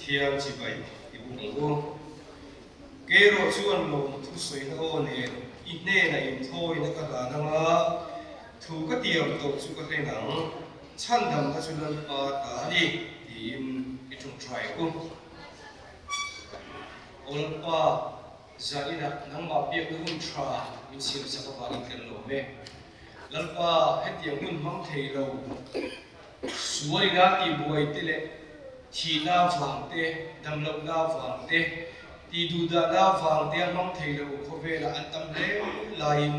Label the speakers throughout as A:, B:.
A: thiam chi bai ibu ngo kero chuan lo thu soi na o ne ine na in thoi na ka da nga thu ka tiam to chu ka te nang chan dam ka chu lan pa ta ni im I chung try ko ol pa zaina nang ma pek hun tra in sim sa ka ba kan lo me lan pa hetiam hun mang thei lo suai na ti buai te le chi na phang te dam lo na phang te ti du da na phang te mang thei lo kho ve la an tam le lain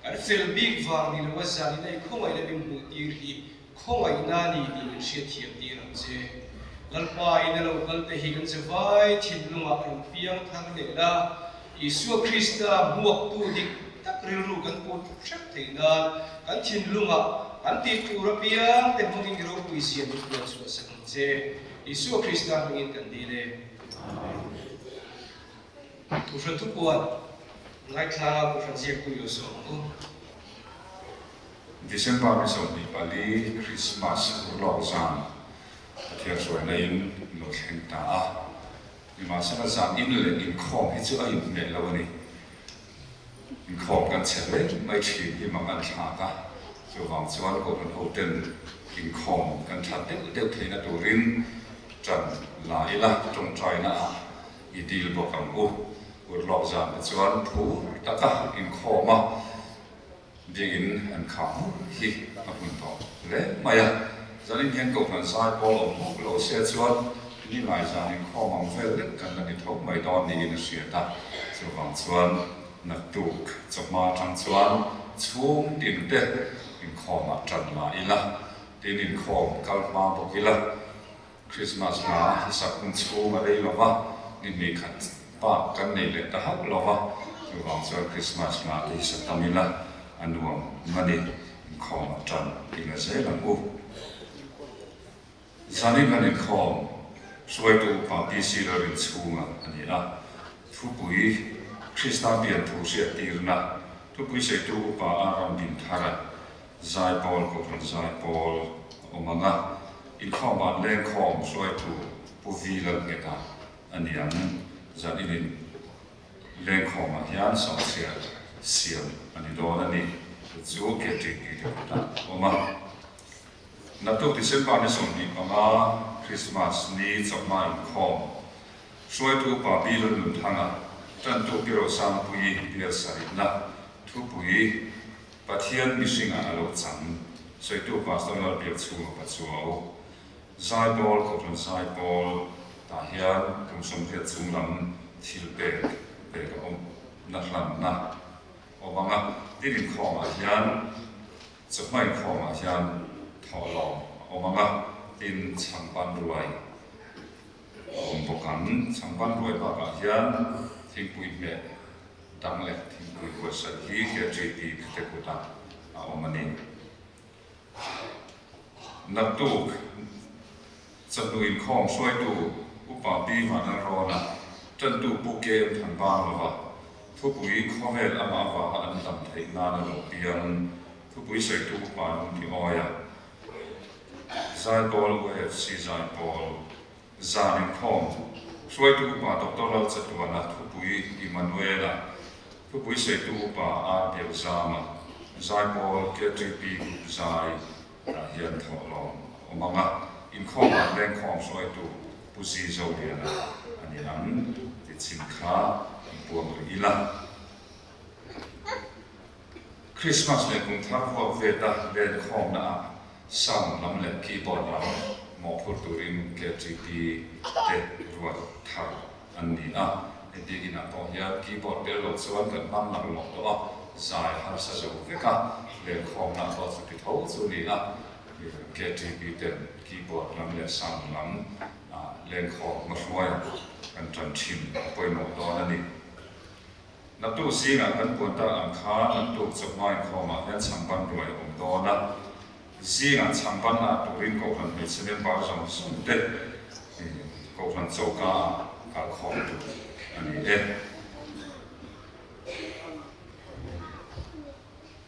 A: ar fel big phang ni lo sa ni nei khomai le bim bu ti ri khomai na ni ti min she thiam ti ram che lan pa ina lo kal te hi kan se vai thin lunga an piang thang le la Isu Krista buak tu dik tak rilu kan po thak theina kan thin lunga kan ti tu ra piang te mongin ro puisi ni ko su sa che Isu Krista ngin kan di le tu fran tu kuat ngai thla ko fran je ku yo so
B: December mi so ni pali Christmas lo sang athia so na in lo theng ta ni ma sa zam in le in khom hi chu ai me lo ni in khom kan chele mai chi hi ma kan tha ka so wang chuan ko kan hotel in khom kan that te theina turin chan la ila trong trai na I deal bo kam u ur lok zam chuan thu ta ka in khoma digin an kham hi a hun to le maya zanin hian ko kan sai pol om lo se chuan ni lai zan in khom ang vel lek kan ni thok mai don ni in sia ta so wang chuan na tuk chok ma chang chuan chung tin te in khom a tran la ila tin in khom kal ma bo ila Christmas na sa kun chu ma dei lo wa ni me khat pa kan nei le ta hak lo wa so wang chuan Christmas na ti sa tamila anuam mani khom a tran in a se lang u zanin kan in khom suai tu pa pi si lo rin chunga ani a thu pui Krista bian thu sia tirna thu pui se tu pa aram bin thara zai pol ko pran zai pol omanga in khom ba leng khom suai tu pu vi la ngeta ani an zanin leng khom a hian sa sia siam ani do ani chu ke ti ki ta oma na tu December ni som ni ama Christmas ni chok mai khom suai tu pa bi lo nun thanga tan tu piro sam pui pia sai na thu pui pathian mi singa alo chang soi tu pastor lo pia chu pa chuao zai bol ko ron zai bol ta hian kum som phe chung lam thil pe ka om na hlam na omanga tin khom a hian chok mai khom a hian tholom omanga tin changpan ruai ompokan changpan ruai ba ka hian thingpui me dang le thingpui ko sa hi ke jiti te ko ta omani natuk chatu in khom soi tu upa bi ma na rona chan tu pu ke than ba lo wa thu pui khovel ama wa an tam thei na na lo pian thu pui sei tu pa ti oya zai bol we si zai bol zanin khom suai tu pa doctor lo chatu na thu pui Emmanuela thu pui sei tu pa a bel zama zai bol ke ti pi zai ra hian tholo omanga in khom a leng khom suai tu pu si zo dia na ani an ti chin kha puang ila Christmas le kung thak wa ve ta len khom na sang lam le keyboard la mo phur turin ke GP te ruwa thar ani a edigina to ya keyboard te lo chuan kan mam na lo to a zai har sa zo ve ka le khom na to chu ti tho chu ni a ke GP te keyboard lam le sang lam len khom ma hnuai kan tran thim poi no to na ni na tu singa kan pon ta ang kha na tu chok mai khoma yan changpan ruai om to na zinga changpan na turin ko kan me chenen ba jong sum te ko kan choka ka khom tu ani e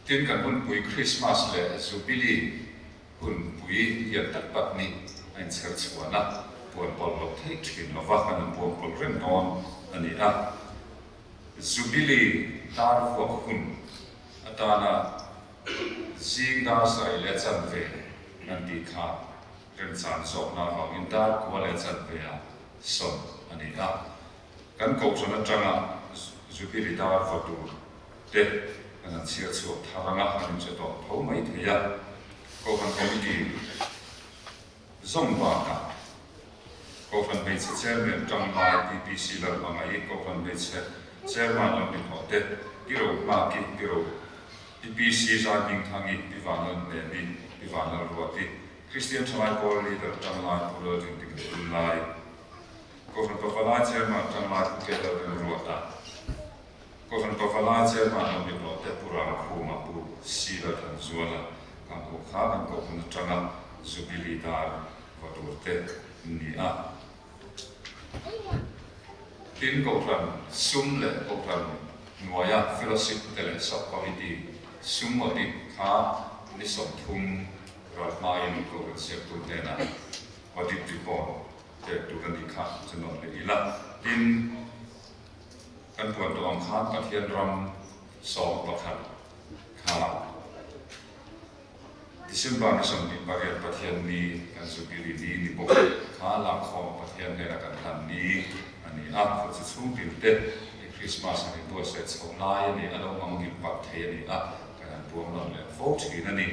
B: tin kan hun pui Christmas le jubilee hun pui ya tak pat ni ein chher chuana buồn bol lộc thế chuyện nó vác anh buồn bol rèn non anh ấy Jubilee dar vô hun atana zing dar sai le chan ve nan ti kha ren san so na ha in dar ko le chan ve a son ani a kan ko so na changa Jubilee dar vô tu te kan chia chu tharanga han che to tho mai the ya ko kan committee zong ba ka ko kan be che chairman tang lai PPC la ma ngai ko kan be che chairman of the hotel kiro ma ki kiro PPC sa ding thangi piwanan ne ni piwanan ruati Christian Chai Paul leader tang lai pulo ding ding lai ko kan ko lai chairman tang lai ke da ruata ko kan ko lai chairman of the hotel purang khuma pu sila tan zuala kan ko kha kan ko kan changa Jubilee dar vaturte ni a tin cầu thần sum lệ cầu thần ngoài ra fellowship tele subcommittee sum ở đi khá đi sòng thung rồi mai mình cầu thần sẽ tụt lên à và đi đi bỏ để tụt lên đi khá cho nó để ý là tin căn buồn đồ ông khá cả thiên ram sòng bậc hạt khá December ni sòng đi bagi bậc thiên ni kan Jubilee ni bốc khá là khó bậc thiên này là kan thần ni ani a ko chu chung tin te Christmas ani to se chho lai ani alo mang gi pak the ani a kan puang non le fo chi na ni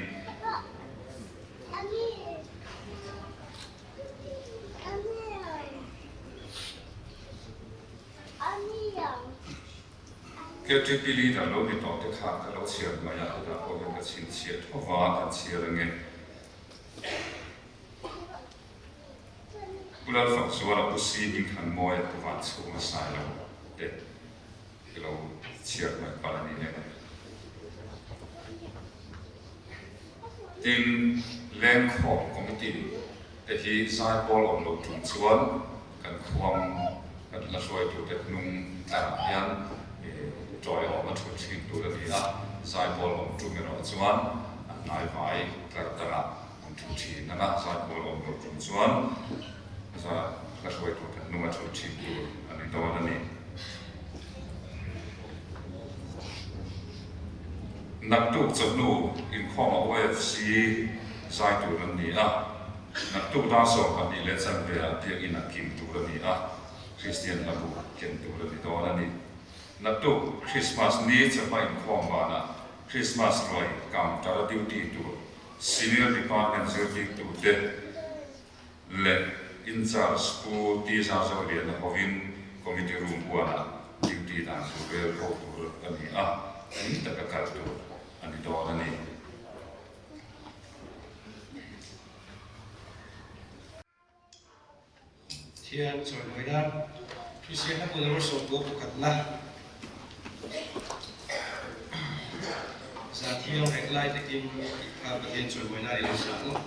B: ke ti pili da lo ni to te kha ka lo chiar ma ya da ko ka chin chiat ho wa kan chiar nge Bulan fak suara pusi ingkang moy tuan semua saya deh kalau siap pada ni tin leng khom komiti deh hi sai pol om lo tung chuan kan khuam kan la soi tu deh nung ta yan joy om tu chin tu da ni a sai pol om tu me ro chuan nai vai kar ta om tu chin na sai pol om lo tung chuan sa kasoi tu numa tu chin tu ani to na ni nak tu chnu in khom OFC sai tu na ni a nak tu da so ani le chan be a ti in a kim tu na ni a Christian la bu ken tu na ni to na ni nak tu Christmas ni cha ba in khom ba na Christmas roi kam ta duty tu senior department service tu de le in charge ku ti sa so le na hovin committee room buana duty dan su be ko tu ani a ni ta ka tu ani to ani
A: thiên rồi mới đó khi sẽ hát một số bộ cật na giá thiên hẹn lại thì kim và thiên rồi mới này là sao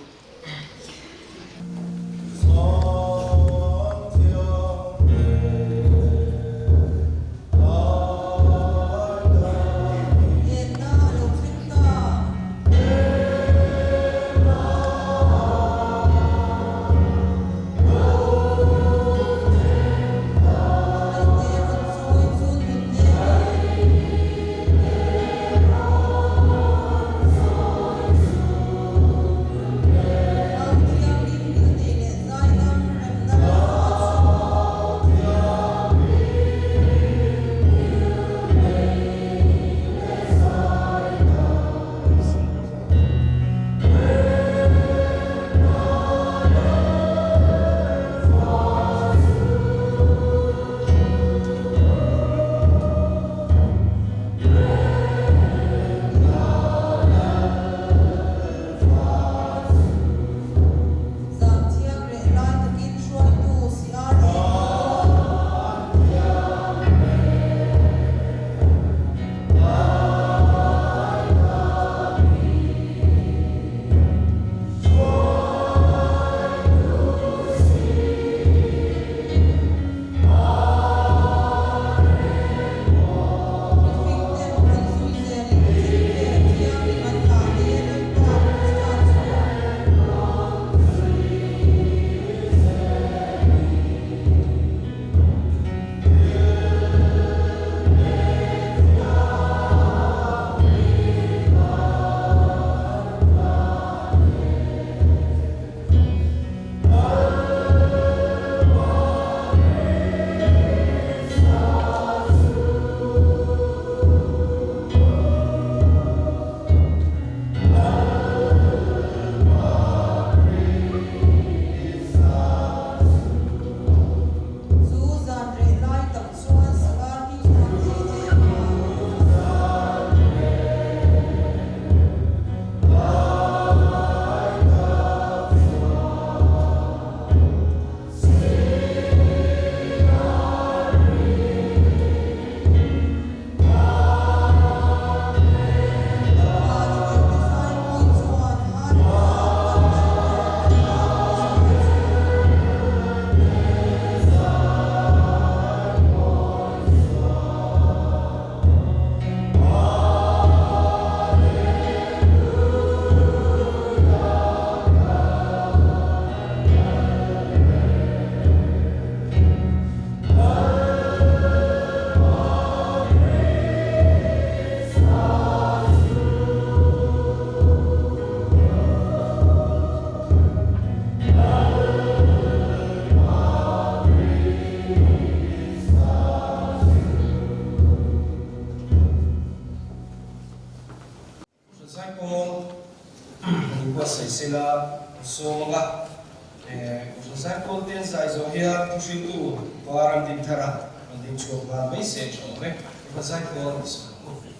A: qua xây sila so mga sa content sa izo here to shoot to parang din thara din chuo ba message o me sa content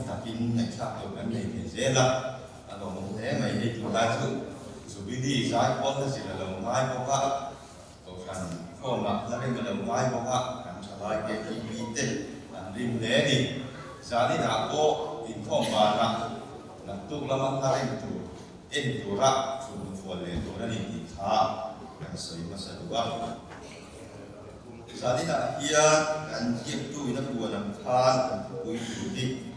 C: takin next up to kan nei zela ano mo te mai ni tu la chu su bi di sai ko ta si la lo mai ko ka to kan ko na la ren lo mai ko ka kan sa lai ke ki bi te an rim le ni sa ni na ko in ko ba na tu la man ta ren tu en tu ra su fu le to na ni ti tha kan sai ma sa du ba sa ni na hia kan ki tu ina bu na tha kan ku tu di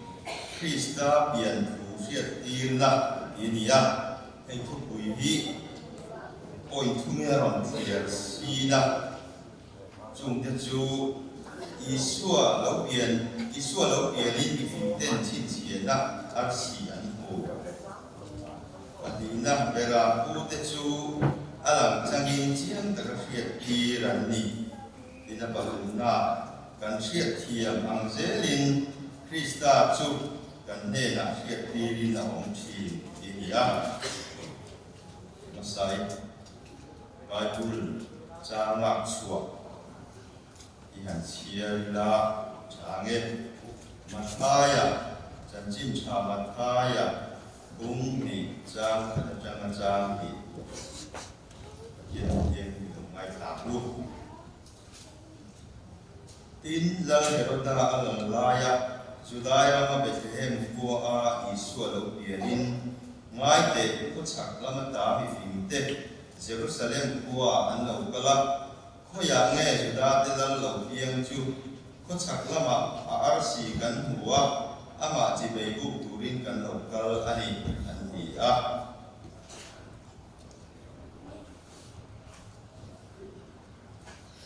C: Krista bian tu siat tin la inia ai thu pui hi oi thu me ron fiar si da chung te chu Isua lâu biển in bị tên chín chiến na arsi an hồ đi na bera u te chu alam changin chiang ta khiat ti ran ni đi na baluna kan khiat thiam ang zelin Krista chu kan ne na khiat ti rin na om chi đi ya masai Bible cha ngak suwa ihan siala change mataya janjin cha mataya bung ni jang jang ni yen mai ta lu tin la herota al laya judaya ma Bethlehem ko a Isua lo pianin ngai te ko chak lama ta mi fim te Jerusalem ko an lo kala ko ya nge juda te dal lo piang chu ko chak lama a arsi kan huwa ama ji bei bu turin kan lo kal ani a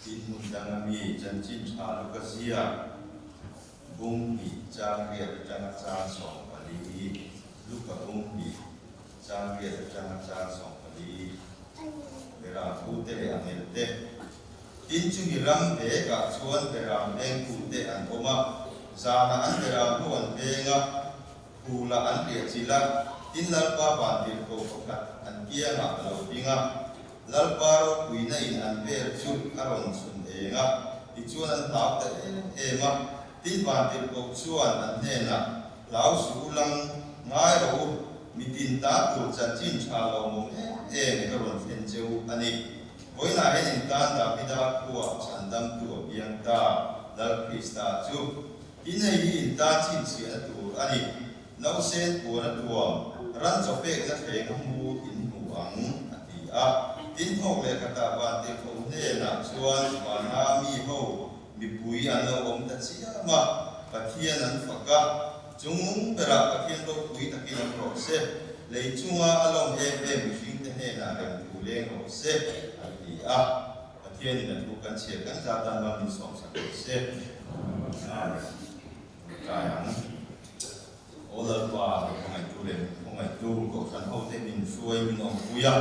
C: tin mundang mi janjin cha lo ka sia bung ni jang ria jang cha song pali lu ka bung ni jang ria jang cha song pali bera pu te amel te tin chu ni ram be ka chuan bera beng pu te an oma zana an bera pu an benga pula an ria chila tin lalpa ba dir ko ka an kia nga lo binga lalpa ro kuina in an ber chu aron sun enga ti chuan an tap te ema tin ban dir ko chuan an ne na lau su lang ngai ro mi tin ta tu cha chin cha lo mo ka ron fen cheu ani boina he in tan da pida ko chan dam tu biang ta dal Krista chu tin he in ta chin chi a tu ani nau sen ko na tu ran cho pe na theng mu in mu ang ati a tin thok le ka ta ban te ko ne na chuan ba na mi ho mi pui an lo om ta chi ma pathian an faka chung bera pathian to pui takin an ro se le chunga alom he mi fing te he na ram tu le ro se ati a pathian in tu kan che kan za tan ma ni som sa se ka yang ola pa ngai tu le ngai tu ko kan ho te min suai min om puya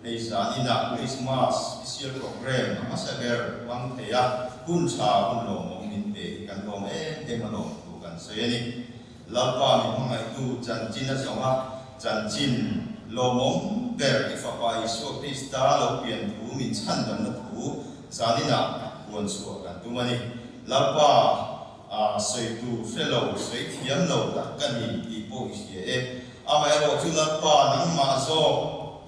C: ei sa ina Christmas special program masager wang thea kun cha kun lo mo min pe kan lo me ma lo tu kan se ni lalpa mi ngai tu chan chin na songa chan chin lo mom ber ifa pa Isu Krista lo pian tu min chan dam na tu zanina kuan su kan tu mani lalpa soi tu fellow soi thiam lo ta kan ni po isi e ama ro chu lalpa nang ma zo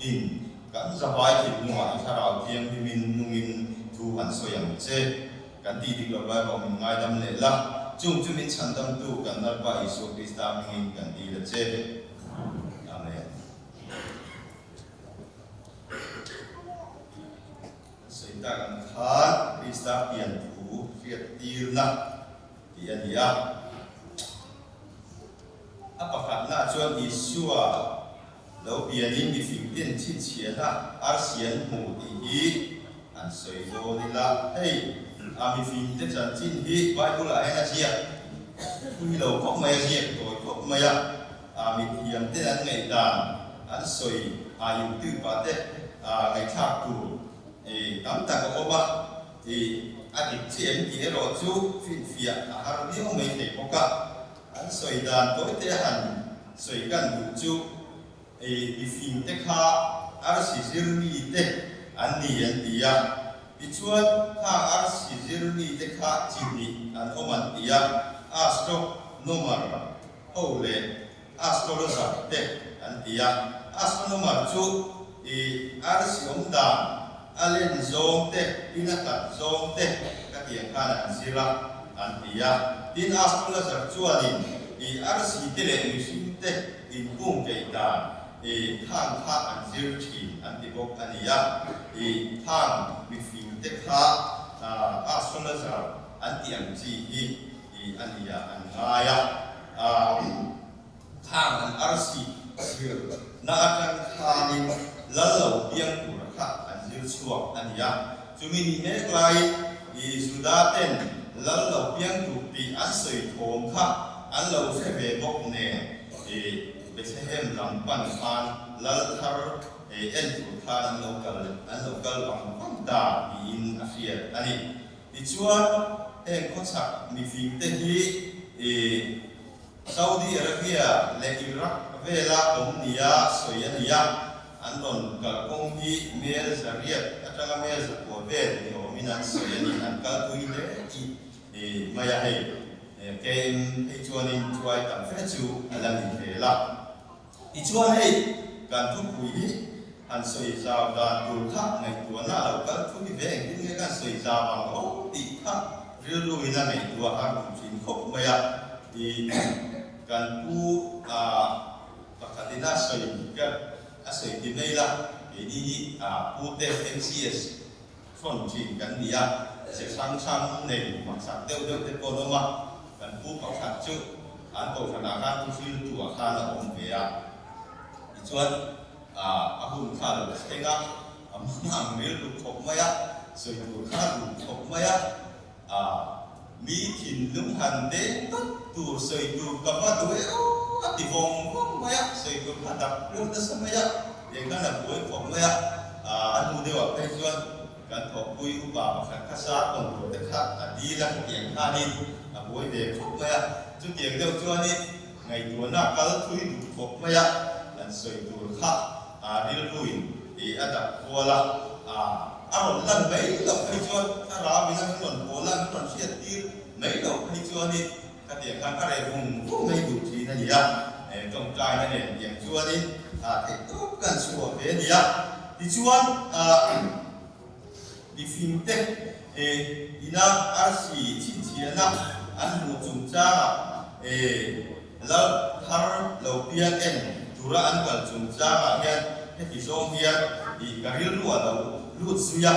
C: in kan zabai ki nuwa tharau thiam min nungin thu han soyam che kan ti dik lo ba min ngai dam le la chung chu min chan dam tu kan lalpa Isu Krista min kan ti la che amen ta kan khan Krista pian thu fiat tir na ti ania apakat na chuan Isua lo pianin mi fing tin chin chian na arsian mu hi an soi do ni la hey mi fing te chan chin hi Bible a na sia ui lo kok mai sia to kok mai mi thiam te an ngai dan an soi ayu tu pa te ngai thak tu tam ta ko ba adik chen ti ro chu fin fia har ni ho mai te ko ka an soi dan to te han soi kan du chu mi fin te kha ar si zir ni te an ni an ti ya ti chuan kha ar si zir ni te kha chi ni an o man ti ya astro nomar ho le astrologer te an ti ya astronomer chu ar si om dan alen zong te inakat zong te katiang kana sila antia din astrologer chuanin arsi te le musim te in kung keita thang kha an zir thin antibok ania thang mifing te kha astrologer antiang chi ania angaya thang an arsi sir na akan khanin lalo biang pura kha suak ania cumi ni me klai i sudaten lal lo piang tu ti an soi thom kha an lo se ve bok ne Bethlehem lam pan khan lal thar en tu khan an local bang ta in afia ani ti chuan ko sak mi fi te hi Saudi Arabia le Iraq vela omnia soyania anon ka kong hi mer zariat atanga mer zapo ve ni ominan soyani an ka tuile maya hai kem chuanin chuai tam fe chu alani vela chuan hei kan tu pui an soi za da tu kha ngai tu na lo ka tu ni ve ngi nge kan soi za bang o ti kha ril lu ina ngai tu a ku chin khop maya kan pu pakatina soi ka asoi ti nei la ini pu te MCS front chin kan dia se sang sang nei mak sak deu deu te ko no ma kan pu pak sak chu an ko khana kan tu fil tu a khan a om ve a chuan ahun kha lo tenga amang mil lu khop maya soi tu kha lu khop maya mi thin lum han de tu soi tu ka ma tu ati vong maya soi tu kha dak lu ta samaya ye kana boi khop maya anu de wa pe chuan kan thok pui u ba kha sa kon ro te kha di la tiang kha ni boi de khop maya chu tiang de chuan ni ngai tu na kal thui du khop maya lan soi tu kha ril luin ada kola aron lan mai lo kai chuan ra mi na non kola non sia ti mai lo kai chuan ni ka tiang kan ka re hung mai du thi na ni ya tong trai na ne tiang chuan ni te tu kan suo ve ni ya ti chuan di fin te ina arsi chin chiana an mu chung cha la thar lo pia en tura an kal chung cha ma hian he ti song hian i karil lu alo lut suya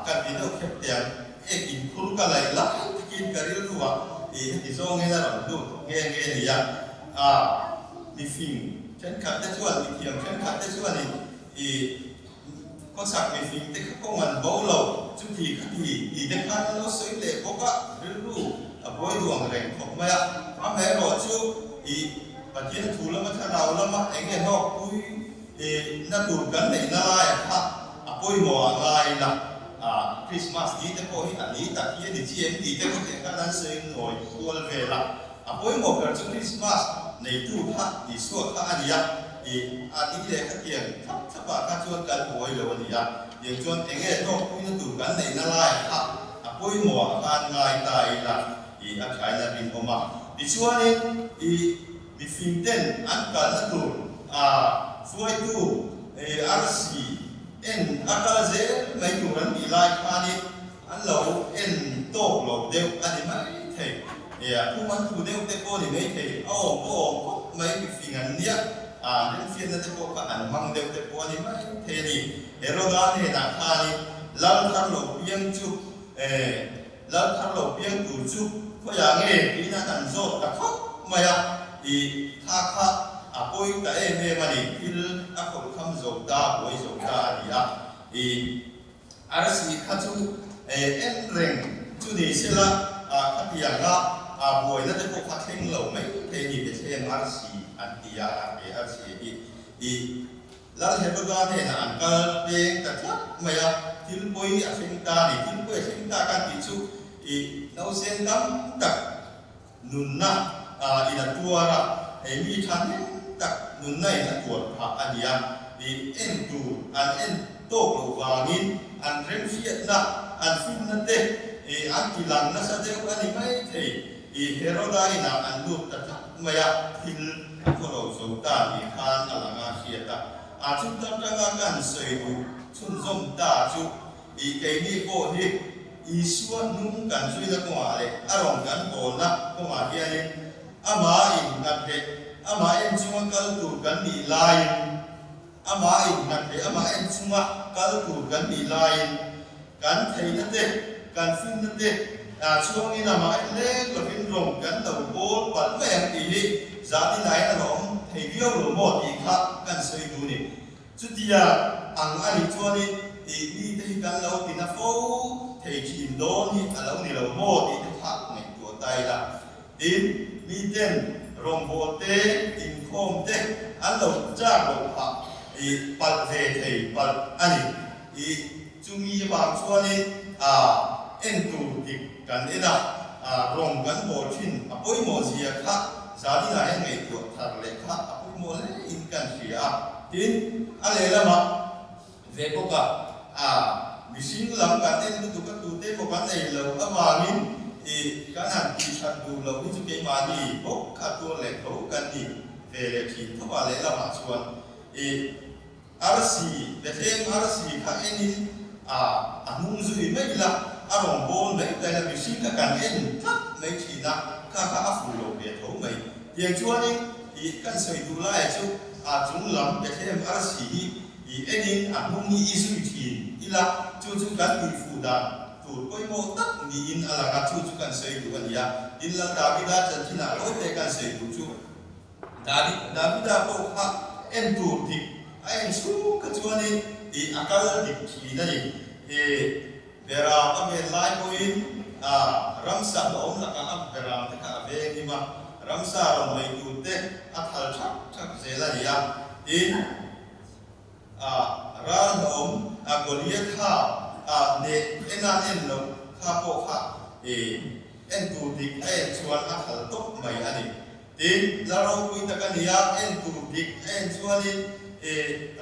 C: kan di no khep tiang in khur ka lai la kin karil lu he ti song he na ro lu nge ni ya di fin chen khat te chuan ni thiam chen khat te chuan ni có sạc về phim thì có ngàn báu lầu chúng thì để khăn nó sấy lệ có cả rêu ru bôi đường rèn khóc mày mẹ rồi chứ và chiến thủ lắm mà thằng nào lắm mà anh nghe nó cúi nó tụt cắn này nó lại bôi mỏ lại là Christmas đi tới bôi anh đi tại kia thì chị em đi tới có thể các anh sấy ngồi quên về là bôi mỏ cả trong Christmas này tụt thì suốt các anh đi đi lệ các tiền thắp bà các chuan cắn bôi rồi gì điện chuan anh nghe nó cúi nó tụt cắn này nó lại bôi mỏ ăn ngay tại là anh trái là bình ổn mà đi chuan đi phim tên ăn cắn nó tụt suy tu RC en akaze mấy chủ人bị lại pani ăn lẩu en tô lẩu đều anh mấy thầy cũng ăn thủ đều tế cô thì mấy thầy mấy cái phim ăn nhá nên phiên tế cô cả ăn măng đều tế cô thì mấy thầy đi Herodan thì là pani lal thar lẩu piang chu lal thar lẩu piang tu chu có nhà nghe đi na ăn rốt đặc khóc mày thì tha kha bôi cái em mà đi pil không tham dầu ta bôi dầu ta thì RC khá chú em rèn chú đi sẽ là khá tiền là bôi nó sẽ có phát hiện lâu mấy thế thì để xem RC anh tia RC thì là hiện bây giờ thì là anh cái bên tất cả mấy pil bôi sinh ta thì pil bôi sinh ta cái tí chú thì nó sẽ nắm đặc nụn na ina tua ra mi thằng tak nun nai na tuat pha ania di en tu an en to lo wangin an rem fiat na an fin na te an tilang na sa te ani mai the Herodai na an lut ta maya til ko lo so ta ni khan alanga fiata chung ta nga kan sei du chun zom ta chu ke ni ko hi suan nung kan sui na ko ale arong kan ko na ko ma hian ama in na te ama em chunga kal tu kan ni lain ama in na te ama em chunga kal tu kan ni lain kan thei na te kan fin na te chuang in ama le lo fin rong kan lo bol pal me ang ti hi za ti nai na rom thei bio lo mo ti kha kan sei du ni chu tia ang ani chuani ni te kan lo ti na fo thei chin do ni alo ni lo mo ti tin mi ten rong bo te in khom te an lo cha lo pha pal ve thei pal ani chumi bang chuani en tu dik kan ena rong kan bo thin apoi mo zia kha zani na en ngai tu thar le kha apoi mo le in kan sia tin ale lama ve ko ka machine lam kan en tu ka tu te mo kan nei lo awangin kan han ki chan du lo ni chu ke ma ni bo kha tu le ko kan ni ve le thi thawa le lama chuan RC the same RC kha enin anung zui mai la arong bon mai tai la machine ka kan en thap mai thi na kha afu lo be tho mai tiang chuan ni kan soi du la chu chung lam the same RC enin anung ni zui thi ila chu kan ni fu da tu koi mo tak ni in ala ka chu kan soi du an ya in la Davida chan thina lo te kan soi du chu Davida ko kha en tu dik ai su ka chuan ni akal dik thi na ni vera ame lai poin ramsa om la ka ab vera ta ka ve ni ma ramsa rom mai tu te athal thak zela ya in ran om Goliath ha ne enan en lo kha po kha en tu dik ai chuan athal tok mai ani tin la ro kui ta ka nia en tu dik en chuan ni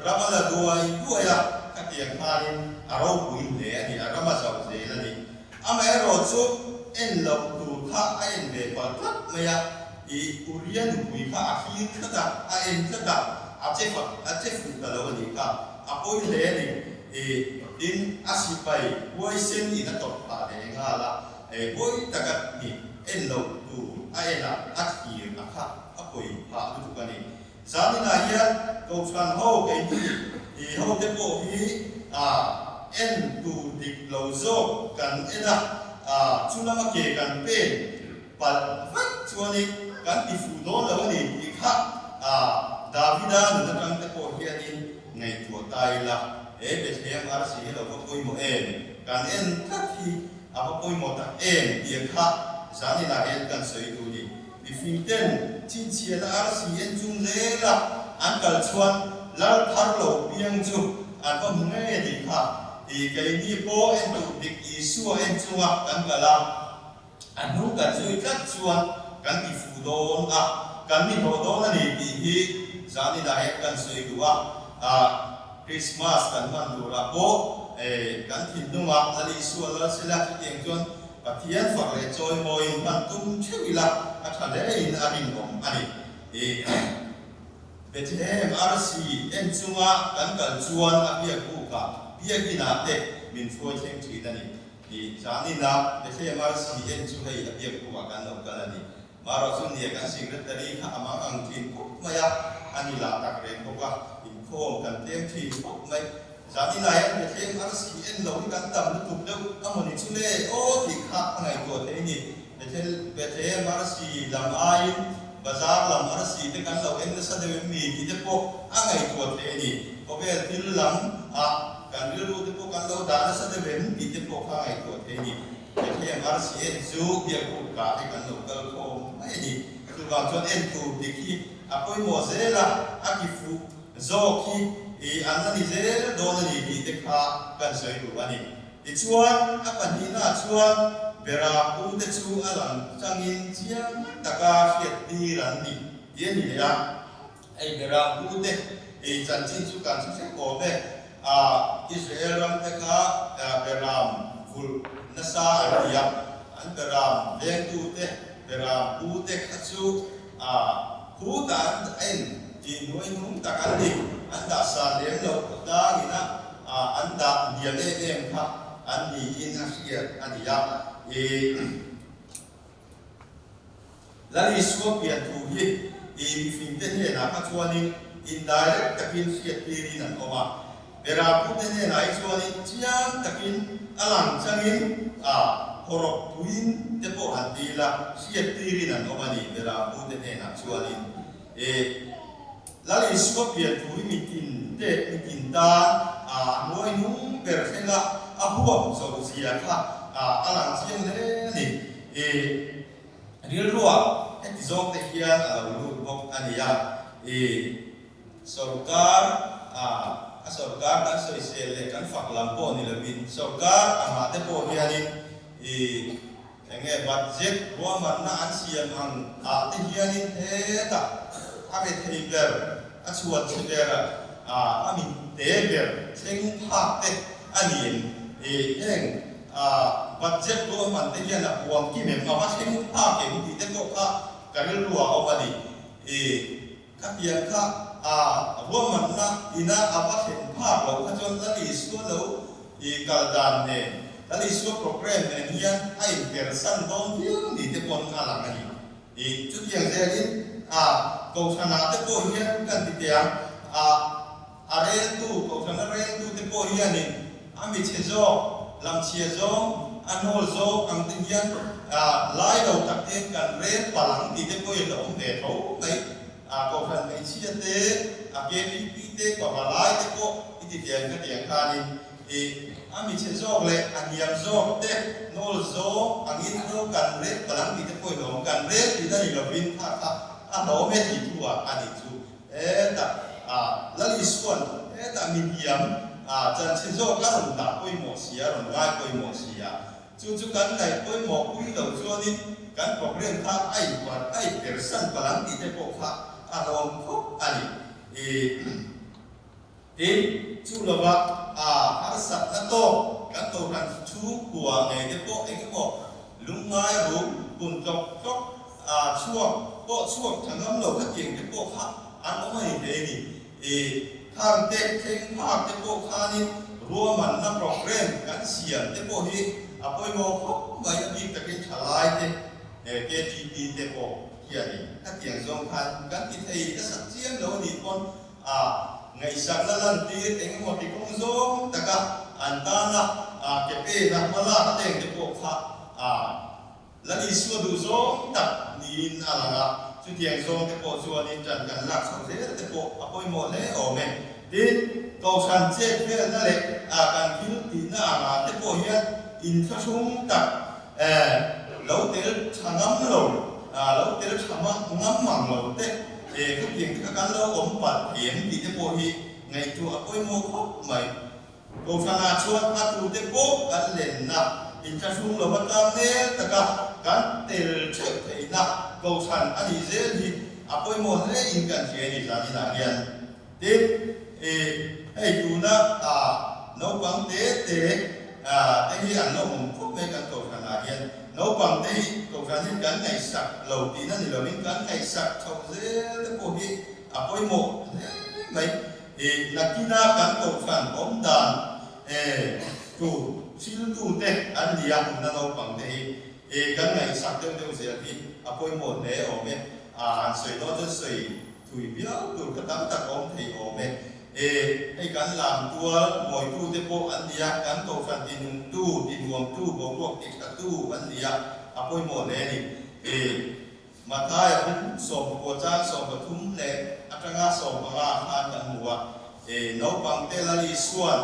C: ramala duai duaya katiang harin aro kuin le ani arama sau ze la ni ama ero chu en lo tu kha en be pa thak maya urian kui kha akhi khata en khata ache fu ka lo ni ka apoi le ni din asipai boy sen ni na to pa de nga la boy takat ni en lo tu aena akhi akha apoi pa tu ka ni zani na ya ko chan ho ke ni ho te po hi en tu dik lo zo kan ena chunama ke kan pe pal vat chuani kan ti fu do lo ni ki kha Davida na kan te po hi ani ngai tu tai la Bethlehem RC lo ko koi mo kan en thaki apa koi mo ta dia kha zani na kan soi du ni bi fin chin chia na RC en chung le la an kal chuan lal thar lo piang chu an pa ngai di kha kai ni po en tu dik isu en chunga kan kala anu ka chui kat chuan kan ti fu don kan ni ho don ani bi hi zani na kan soi du Christmas kan man du ra ko kan thin nu ma ali su la sela tiang chuan pathian far le choi moi man tum thewila athale in arin om ani Bethlehem RC en chunga kan kal chuan apia ku ka pia kina te min foi theng thi na ni zani na Bethlehem RC en chu hei apia ku ka kan lo kan ani maro sun ni kan secretary kha ama ang thin ku maya ani la tak re ko ka khom kan tem thi khop mai zani na en Bethlehem RC en lo kan tam lu tuk deu amoni chule o thi kha ngai ko te ni Bethlehem RC lam ai bazar lam RC te kan lo en sa de mi ki te po angai ko te ni ko be til lam kan ru te po kan lo da na sa de mi te po kha ai ko te ni Bethlehem RC en zu bia ku ka te kan lo kal ko mai ni tu ba chon en tu dikhi apoi mo zela akifu zoki anani zel donani di te kha kan soi du ani chuan apani na chuan bera u te chu alang changin chiang taka hiat ti ran ni ye ni ya ai bera u te chan chin chu kan chu se ko be Israel ram te kha beram ful nasa aria an beram leng tu te beram u te kha chu khu ta en noi nung takan ni anda sa lem lo da gina anda dia lem kha ani in asia adia lali suo pia tu hi fin te ne na ka chuani indirect takin siat piri nan oma bera pu te ne na chuani chiang takin alang changin horok tuin te po handila siat piri nan oma ni bera pu te ne na chuani lali suo pia tu mitin te mitin ta noi nung ber khela ahuam so sia kha alang chiang ne ni real ruwa zong te hian lu bok ania sarkar sarkar kan soi sele kan faklam po ni labin sarkar ama te po hianin enge budget wa man na an siam ang te hianin he ta ave theiber achuat chibera amin teber theng phak te anin heng budget wa man te hian a puam ki mem ma theng phak ke mi te ko kha karil ruwa awani kapian kha Roman na ina apa theng phak lo kha chon lali su lo kaldan ne lali su program ne hian ai person dom hiu ni te pon nga lang ani chu tiang zerin ko thana te ko hian kan ti tiang arel tu ko thana rel tu te ko hian ni ami chezo lam chezo anol zo ang tin hian lai lo tak te kan rel palang ti te ko ye lo te tho mai ko khan mai chia te KPP te ko balai te ko iti tiang ka tiang khanin ami chezo le aniam zo te nol zo angin ro kan re palang ti te ko lo kan re ti da ni lo bin tha tha lo me ti tu ani chu ta lali suan ta min yam chan chezo ka ron da koi mo sia ron ga koi mo sia chu kan nai koi mo kui lo zo ni kan program tha ai war ai person palang ti te ko kha ron ko ani chu lo ba har sat na to kan to kan chu kwa ngai te ko ai ko lungai ru kun tok tok chuak thangam lo ka tieng te ko kha an o mai te ni thang te theng phak te ko kha ni ruwa man na program kan siam te ko hi apoi mo ko mai bi ta ke thalai te KTP te ko hiani ka tiang zong khan kan ti thei ka sak chiam lo ni kon ngày sáng là lần tí tiếng một tí công giống tất cả anh ta là cái bề nằm mà là tiếng cái bộ khác là đi xua đủ giống tất nhìn là chú tiếng giống cái bộ xua nhìn chẳng cần lạc sau thế cái bộ apoi một lẽ ở mình đi cầu sản chết cái là lệ cần thiếu tí là cái bộ hiện in cho chúng tất lâu tiếng chẳng ngắm lâu lâu tiếng chẳng ngắm mảng lâu thế cái tiếng các cán lâu ốm bật hiểm thì cái bộ hi ngày chùa ôi mua khóc mày cầu thang chuột tu cái bộ cán lên na in cha sung lo bắt tam nè tất cả cán tiền chết thì na cầu thang anh đi dễ thì ôi mua thế in cần chuyện thì làm gì là hiền tiếp hay chú na nấu bằng tế cái hi ăn nấu mùng khóc mấy cần cầu thang là hiền nấu bằng tế cầu thang những cán ngày sặc lầu tí nó thì lầu những cán ngày sặc sau dễ cái bộ hi ôi mua mấy là kina kan ko fan om dan tu sil tu te an dia na no pang te kan ngai sak te te se ki apoi mo ne o me an soi do te soi thui bia tu ka tam ta om thei o me ai kan lam tua moi tu te po an dia kan ko fan tin tu tin wom tu bo ko ti ka tu an dia apoi mo ne ni mà thay cũng sổ của cha sổ của thúng lệ atanga sổ bằng anกันหัวnấu bằng tê la li suan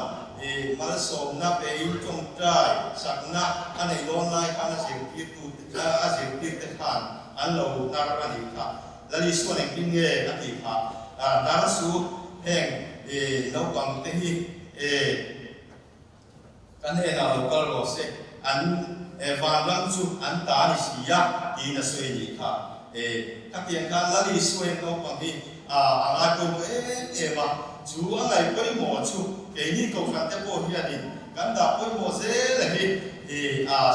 C: mà sổ na pe in trong trai sắc na anh ấy đón lại anh ấy chịu tu anh ấy chịu tu khan anh lâu na ra đi kha la li suan anh kinh nghe anh đi kha đang su heng nấu bằng tê hi cái này là local law se anh và lăng chu anh ta đi xia đi na suy đi kha các tiếng khan là đi suy nấu bằng hi anh ai cũng mà chú anh ấy có mỏ chú cái gì cũng phải tiếp bộ hiện đi cái đó có mỏ dễ là hi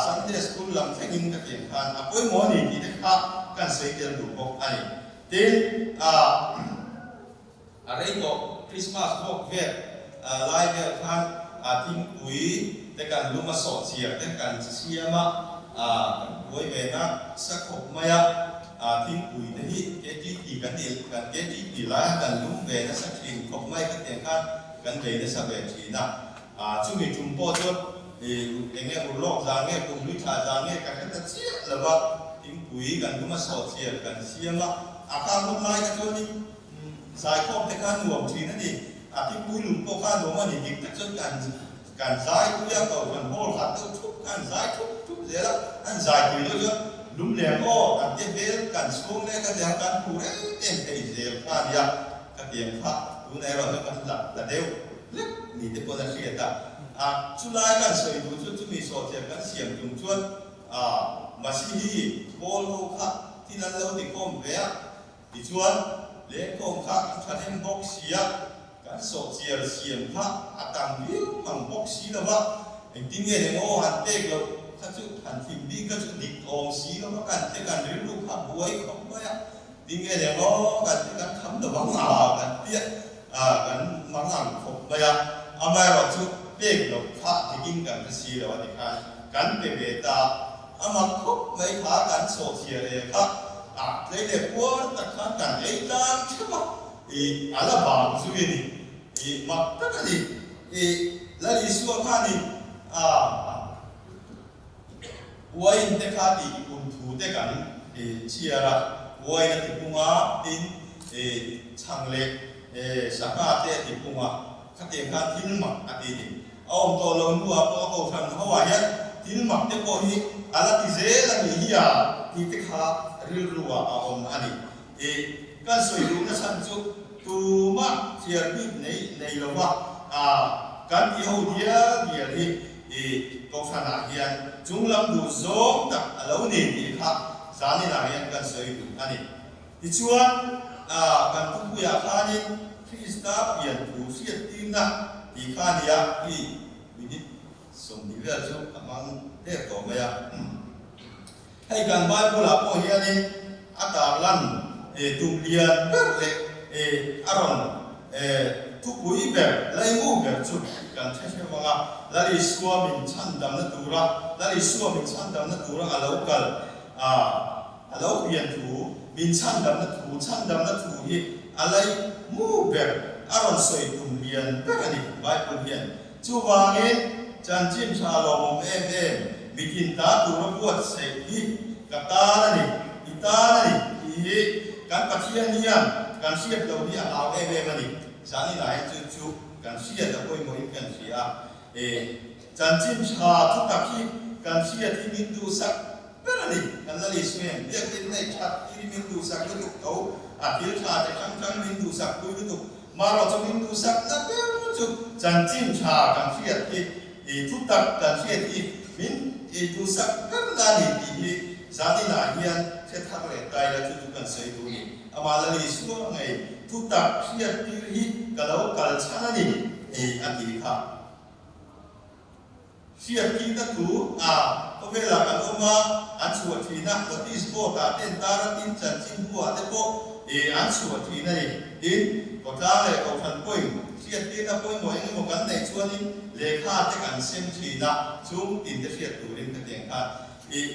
C: Sunday school làm thánh in các tiếng khan có mỏ gì thì khác cái suy tiền đủ bốc anh đến đây có Christmas bốc về lại về khan thím quý để cần lúc mà sổ chia để cần chia mà cuối về nó sắc hộp mày thím quý để hít cái gì cần tiền cần cái gì lại cần lúc về nó sắc tiền hộp mày cái tiền khác cần về nó sắc về chỉ nè chúng mình chúng bao nhiêu thì nghe một lọ ra nghe cùng lưỡi thả ra nghe cả cái chia là vậy thím quý cần lúc mà sổ chia cần chia mà khang lúc mai cái chỗ này giải không thể khang nuông chỉ nó đi thím quý lúc cô khang nuông mà thì dịch tất chân cần giải cũng yêu cầu cần hô khát đâu chút cần giải chút chút dễ lắm anh giải thì nó chứ lum le ko kan te bel kan sung le ka yang kan pu re tem thei zel kha dia ka tiang kha tu nei ro kan la deu le ni te ko na sia ta chu lai kan soi du chu mi so che kan siam tung chuan ma si hi bol ho kha tin an lo ti kom ve ti chuan le kom kha kan hem bok sia kan so chiar siam kha atang viu mang bok si la wa tin nge le ngo han te lo các chú hành phim đi các chú địch ôm xí nó cần cái cần đến lúc học buổi không có ya đi nghe để nó cần cái cần thấm được bóng nào cần tiết cần mắng hàng phục bây giờ mai vào chú biết được phát thì kinh cần cái xí là vậy thì cần về ta mà khúc mấy khá cần sổ xìa để khác lấy để qua tất cả cần ấy đang chứ mà thì là bằng duy đi thì mà tất cả thì lấy đi xua khá đi Uai te khá thì thủ te cảnh chia ra uai là thì cũng tin chẳng lệ saka te thì cũng các tiền khá tin mặc thì ông to lớn của ông tổ thần Hawaii hết tin mặc te có hi ala thì dễ là gì thì te khá ril rùa ông anh cái soi đúng là sản xuất tu mà chia biết này là what cái gì hậu địa thì có khả năng hiện chúng lâm đủ giống đặc lâu nền thì khác giá nên là hiện cần soi đủ anh thì chuan cần thu bùi khá nên khi start hiện thủ siết tim na thì khá đi thì mình sống đi về chỗ mang để tổ mày hay cần bài bố là bố hiện nên ata lan tụm liền rất lệ aron thu bùi về lấy ngủ về chút cần thấy xem mà lari suwa min chandam na tura lari suwa min chandam na tura alo pian thu min chandam na thu hi alai mu ber aron soi tum lian bekani bible hian chu wangin chan chim sa lo mom em bikin ta tura buat se hi kata ni ita ni hi kan pathian hian kan siap lo dia aw em ani sani lai chu kan siap ta koi mo kan sia chan chim sa thu tak hi kan sia thi min du sak berani kan la li swem dia kin nei chat thi min du sak lu to til sa te kang min du sak tu tu ma ro cho min du sak na pe chu chan chim sa kan sia thi thu tak kan sia thi min du sak berani hi zani na hian se thak le kai la chu kan sei du ni ama la li suwa ngai thu tak sia thi hi kalau kal chana ni ati kha siap kita tu có vẻ là các ông ăn chuột thì na có tí sport tên ta ra tin chân chim bùa thế bộ ăn chuột thì này tin có ta lại có phần quay siap tin ta quay mỗi người một cái này chuột đi lệ kha thế cảnh xem thì na chúng tin cái siap tu đến cái tiếng kha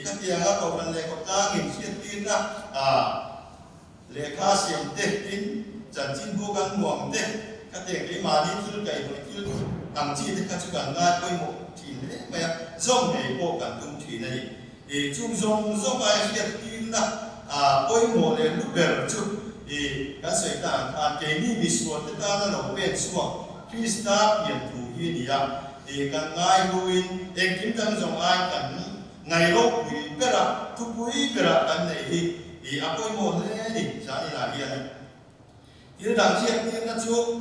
C: các tiếng có phần lệ có ta nghìn siap tin na lệ kha xem thế tin chân chim bùa gan muang thế các tiếng cái mà đi thưa cái một thưa thằng chi thế các chú gan ngay quay một mày giống này bộ cảm tung thủy này thì chung giống ai hiện tin là ôi mồ này lúc bèo chút thì các sợi tạng cái ni bị suốt tất cả nó bên suốt khi start hiện thủ hi đi thì càng ngay ruin em kiếm tăng giống ai càng ngày lúc bị bê ra thu bụi bê ra càng này thì ôi mồ này thì giá đi là hiện thì đằng trước thì nó chú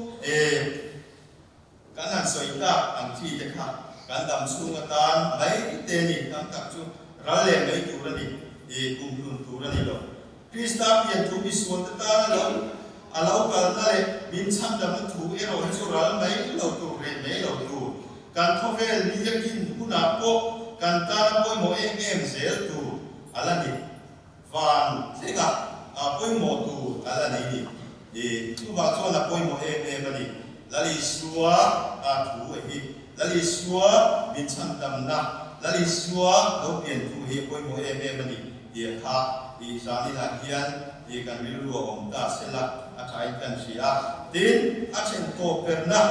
C: cái hàng sợi tạng hàng chi thế khác kan dam sunga tan mai te ni tam tak chu rale mai tu ra ni kum lun tu ra ni lo krista pian tu bi suan ta lo alau kal na le bin cham dam thu e ro chu ral mai lo tu re mai lo tu kan khovel ni ya kin kuna po kan ta poi mo em zel tu ala ni van se ga poi mo tu ala ni tu ba cho na poi mo em ni lali suwa thu hi lali suwa bin chandam na lali suwa do pian thu hi poi mo em ni dia kha di sani la hian di kan bil ru om ta sela a thai kan sia tin a chen to perna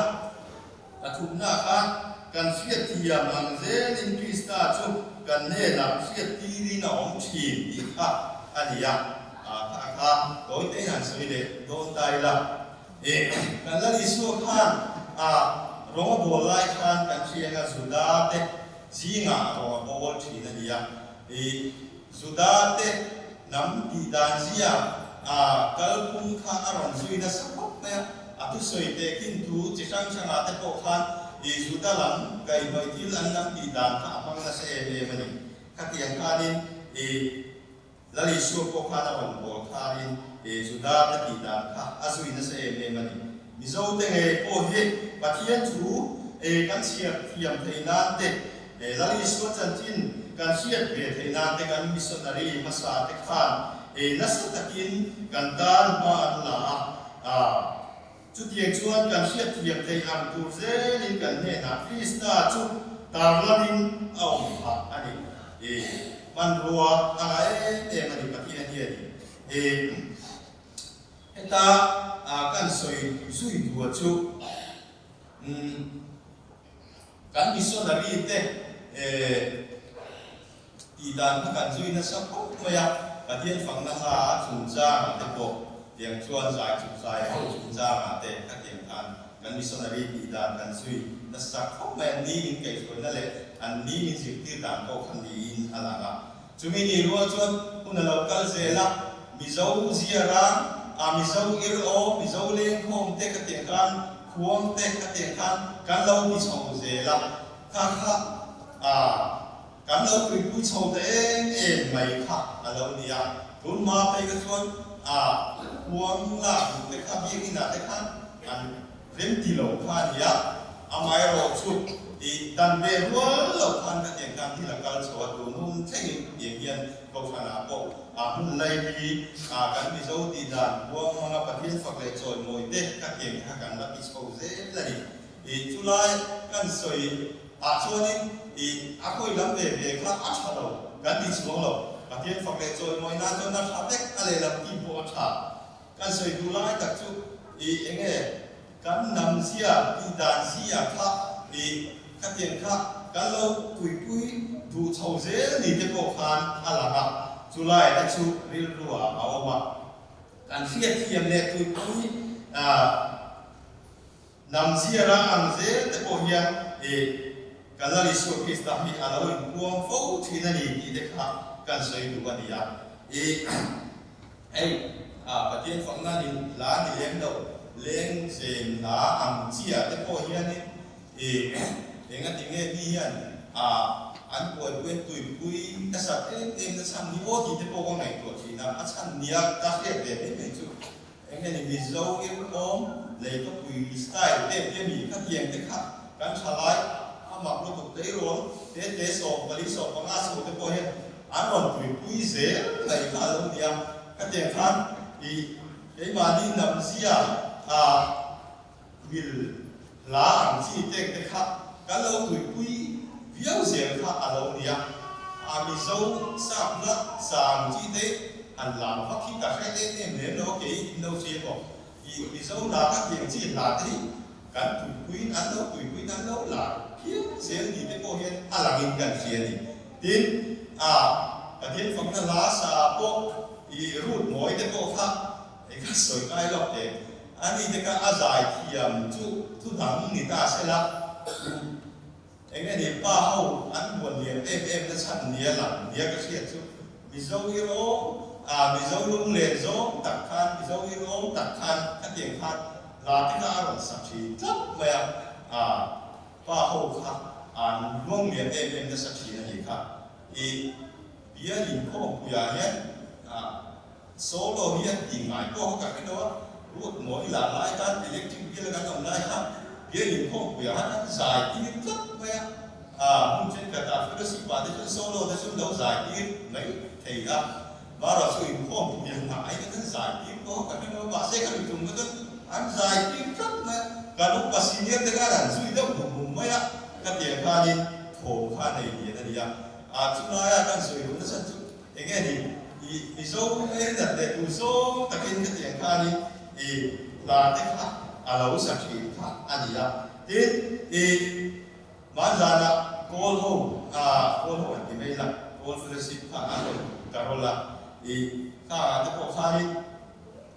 C: a thu na kha kan siat thia mang ze in krista chu kan ne na siat ti ri na om thi di kha ania kha doi te han soi de don tai la kan lali suwa khan rong bol lai khan kan chia nga zuda te zinga rong bol thi na dia zuda te ti dan zia kal pum kha aron zui na sapok me atu soi te kin thu chi sang sang ate po khan i zuta lam kai noi til an nam ti dan kha apang na se le mani khatiang khanin e lali su po khan aron po khanin e zuta na ti dan kha azui na se le mani mi zo te nge po he pathian thu e kan sia thiam theina te lali su chan chin kan sia be theina te kan missionary masa te khan e nasa takin kan dan ma la chút tiền chuan kan sia thiam thei am tu zelin kan he na krista chu tarlanin au ha ani e man ruwa anga e mani pathian hi ani eta kan soi sui duwa chu kan missionary te ti dan kan zui na sa ko ya pathian phang na ha chung cha te ko tiang chuan zai chung zai ho chung cha ma te ka tiang kan missionary ti dan kan zui na sa ko ma ni in kai choi na le an ni in ji ti dan ko khan ni in ala ga chumi ni ruwa chuan hun local zela mi zo zia ra mi zo ir o mi zo leng khom te ka tiang kan khuang te ka tiang kan lo mi chong zela kha kan lo tui pu chong te em mai kha alo ni ya tun ma pe ka chuan khuang la te kha bi ni na te khan an rem ti lo kha ni ya amai ro chu i dan be ro lo khan ka tiang kan ti la kal chwa tu nun thei ye yan ko khana ko hun lai bi kan mi zo ti dan khuang ma pathian phak le choi moi te ka tiang ha kan la pi chho ze la ni i chulai kan soi chuanin i akoi lam ve ve kha chalo kan ti chong lo pathian phak le choi moi na chon na thatek ale lam ti bo tha kan soi du lai tak chu i enge kan nam sia ti dan sia kha i ka tiang kha kan lo pui du chho ze ni te ko khan ala ga chulai ta chu ril ruwa awama kan fiat thiam le pui nam sia ra ang ze te ko hian kan la isu krista mi ala in kuam fo thina ni ti de kha kan soi du ba dia pathian phang na ni la ni leng do leng sem la ang chia te ko hian ni enga tinge ni hian an poi wen tui pui ta sa em na sam ni o ti te ko ko ngai to thi na a chan nia ta ke de me chu enga ni mi zo im om le to pui style te mi kha tiang te kha kan chalai mặc nó thực tế luôn tế sổ và lý sổ và ngã sổ tế bồi hết án còn tùy quý dễ này khá lâu nhiều các tiền khăn thì cái mà đi nằm xia vì lá hàng chi tên cái khác các lâu tùy quý viêu dễ khá lâu nhiều vì dấu sạp nó sàng chi tế hẳn làm phát khi cả hai tên em đến nó cái đâu xia bỏ vì dấu là các tiền chi là thế kan tui quý ăn đâu là hiếu xéo gì thế cô hiền là nghìn cần xéo gì tin cái thiên phật là lá sa po i rút mối thế cô khác cái sợi cái lọc thế anh đi thế cái dài thiềm chú thu thắng người ta sẽ là anh ấy đi ba hậu ăn buồn liền em nó chăn nia làm nia cái chuyện chú vì dâu yêu vì dâu lung liền dâu tạc khan vì dâu yêu tạc khan cái tiền khan là cái nào cũng sắp xỉ rất mẹ ba hậu khác luông liền em nó sắp xỉ là gì khác thì bây giờ nhìn có một cái hiện số đồ hiện thì ngài có cả cái đó rút mỗi là lái tan electric kia là cái đồng lái khác bây giờ nhìn có một cái dài tiền rất mẹ hôm trên cả ta phải được và cái số đồ cái số đấu dài tiền mấy thì là mà rồi sự có một cái ngài cái dài tiền có cả cái đó bà sẽ có được dùng cái anh dài kim rất mà cả lúc bà xin nhớ tới cái đàn suy đâu cũng mấy á cái tiền pha đi thổ pha này gì đó đi chúng nói cái suy đúng nó rất chút thế nghe thì số cái đặt để tụ số tập cái tiền pha đi thì là cái khác lâu sạch thì khác anh gì đó thì mà ra là call home thì mấy là call fellowship khác anh rồi cả rồi là thì khác cái bộ pha đi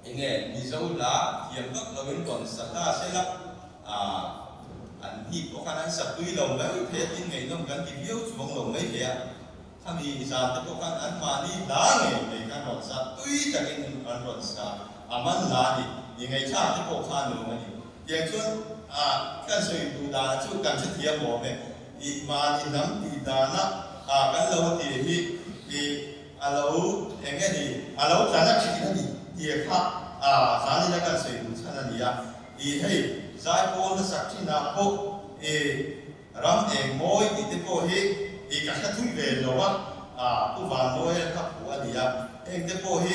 C: nghe mi dấu lá thiềm các là bên còn sạch ta sẽ lắp anh thì có khả năng sạch tuy lòng mấy thế tin ngày năm gần thì biếu xuống lòng mấy thế tham thì ra tất có khả năng mà đi đá nghề để khả rộn sa tui ta cái an rộn sa aman la ni ngày cha cái bộ khan nữa mà đi yang chuan kan soi tu da chu kan se thiam mo me I ma ni nam ti da na kan lo ti hi alo enge ni alo ta na chi ni ti kha sa ni la kan soi tu sa na ni ya I hei zai ko na sak chi na po ram moi ti te po hi ka sa thu ve lo wa ku van noi ka pu ani ya eng te po hi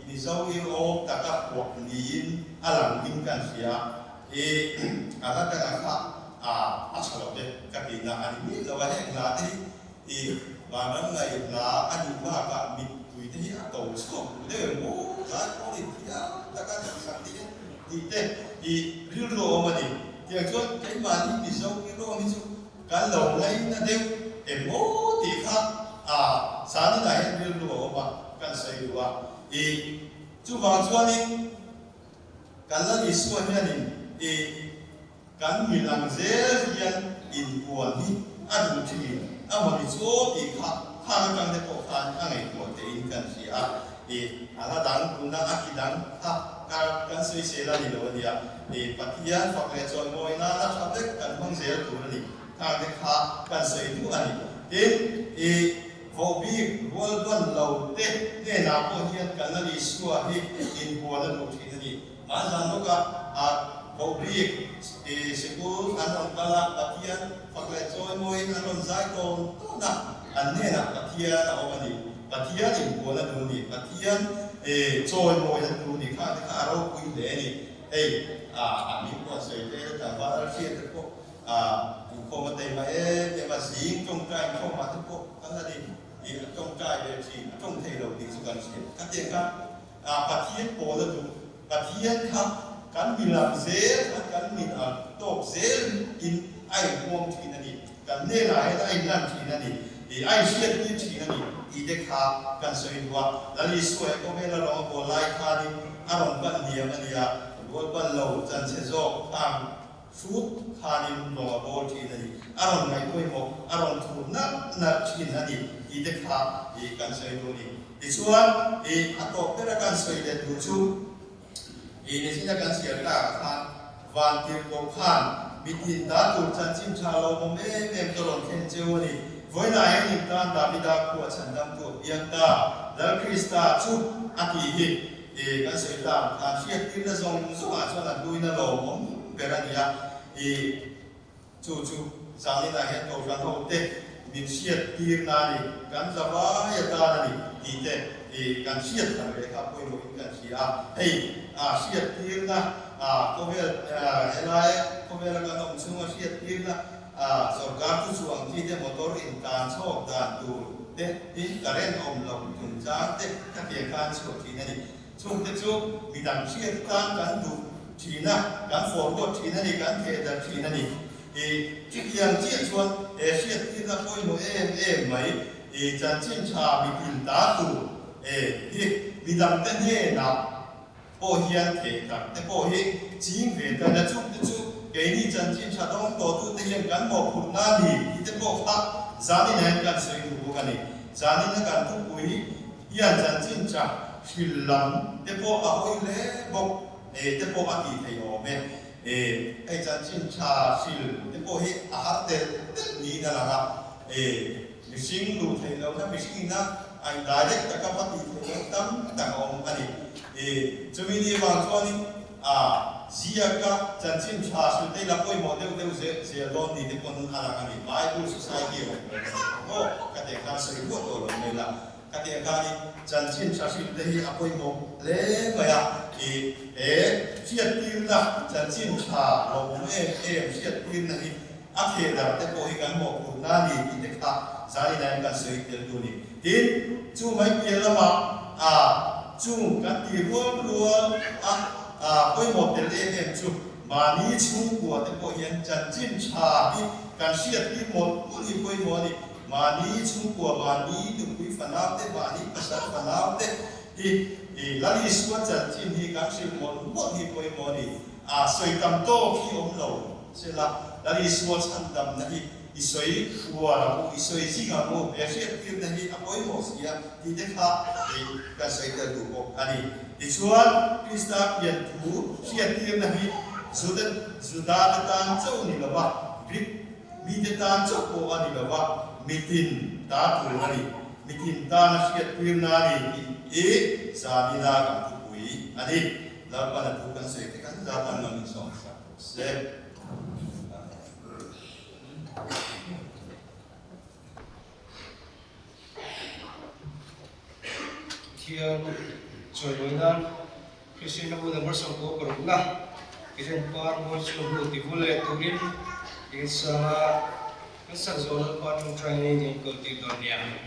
C: ni sau o ta ka po ni in alang in kan sia ala ka ka chalo de ka ti na ani ni lo wa heng la ti ba nan ngai la ani ma ka mi tui te ya to so de mo la ko ni ya ta ka sa ti te ri lo ma ni ti chuan cái mà ni sau lo ni chu kan lo lai na de mo ti kha sa ni na ri lo ma kan sai wa chu ba chuan ni kan la ni so ni ani kan mi lang zel hian in puan hi adu thi ama ni so ti kha kang de ko khan angai ko te in kan si ala dang kuna akidang kan soi se la ni lo dia patian fakle chon moi na thabek kan hong zel tu ni kang de kha kan soi tu ani vô bi vô vân lâu tê nghe nào có hiện cả là đi xua hi in qua là một chuyện gì mà rằng nó cả vô bi sẽ có anh ông ta là bát thiên hoặc là cho môi anh ông giải tôn tốt nè anh nghe là bát thiên là ông gì bát thiên in qua là đồ gì bát thiên cho môi là đồ gì khác khác đâu quý lệ gì anh mình có sự thế là vào khi được có không mà thấy mà mà gì trong trái không mà thức có cái là gì trong trái về gì trong thay đổi thì sự cần sẽ các tiền khác bát thiên bộ là đủ bát thiên khác kan mi làm dễ kan mi top dễ in ai muông chỉ là gì kan nên là ai làm chỉ là gì thì ai siết đi chỉ là gì thì để khá kan soi qua là lý số có vẻ là nó có lại khá đi anh vẫn nhiều anh ya vẫn lâu chân sẽ do tham suốt khá đi nó có chỉ là gì anh ngày cuối một anh thu nát chỉ là gì thì để khá thì kan soi rồi thì số thì anh top cái là kan soi để đủ chú ini sini kan siapa kan van tirko kan bitin da tu chan chim cha lo mo me tolon khen cheu ni voi na yang ni tan da bida ko chan dam ko yang da dal krista chu aki hi kan sei ta kan siat tin na zong zo a cho na lui na lo mo berania chu sang ni na hen ko kan ho te min siat tir na ni kan zawa ya ta na ni te kan siat ta le ka poi lo kan sia siat tir na ko ve helai ko ve la kan om sunga siat tir na sarkar tu suang ti te motor in kan chok dan tu te in karen om lo tun cha te ka ke kan so ti na ni chung te chu mi dam siat kan du ti na kan for ko ti na ni kan the da ti na ni chi yang chi chuan siat tir na poi no mai chan chin cha mi tin ta tu mi dam te he na po hian the ta te po hi jing ve ta na chu te chu ke ni chan chin cha dong to tu te hian kan mo phun na ni te po kha zani na kan sei tu ka ni zani na kan tu pui hian chan chin cha hilam te po a hoi le bok te po a ki thei o me ai chan chin cha sil te po hi a ha te ni na la ga mi sing lu thei lo na mi sing na ai direct ta ka pa ti thei tam ta om ani chumi ni wang cho ni zia ka chan chin cha su te la poi mo de se lon ni te kon ala ka ni bible society o ka te ka se ko to lo me la ka te ka ni chan chin cha su te hi apoi mo le ma ya siat tir na chan chin cha lo mo siat tir na hi a the da te po hi kan mo ku na ni ki te ka zai na ka se te tu ni tin chu mai pi la ma chung kan ti ruo poi mo te le hem chu ma ni chung ko te po hian chan chin cha hi kan siat ti mo ko ni poi mo ni ma ni chung ko ma ni tu pui fanau te ma ni pasat fanau te la li swa chan chin hi kan sil mo ni poi mo ni soi tam to khi om lo se la li swa chan dam na hi isoi uara isoi singa mo ese tim na hi apoi mo sia ti de kha ka sai ka du ko ani isuan krista yan tu sia tim na hi sudan tan chau ni lawa grip mi de tan chau ko ani lawa mitin ta tu ani mitin ta na sia tim na ni e sa ni na ka tu pui ani la pa na tu kan sai kan da tan na ni song sa se
A: Thiên trời đối nan Christian nó vừa mới xong cố cầu na cái dân quan ngôi trường vừa thì vừa lệ tu đến cái sang rồi nó quan trong training thì cầu thì toàn nhà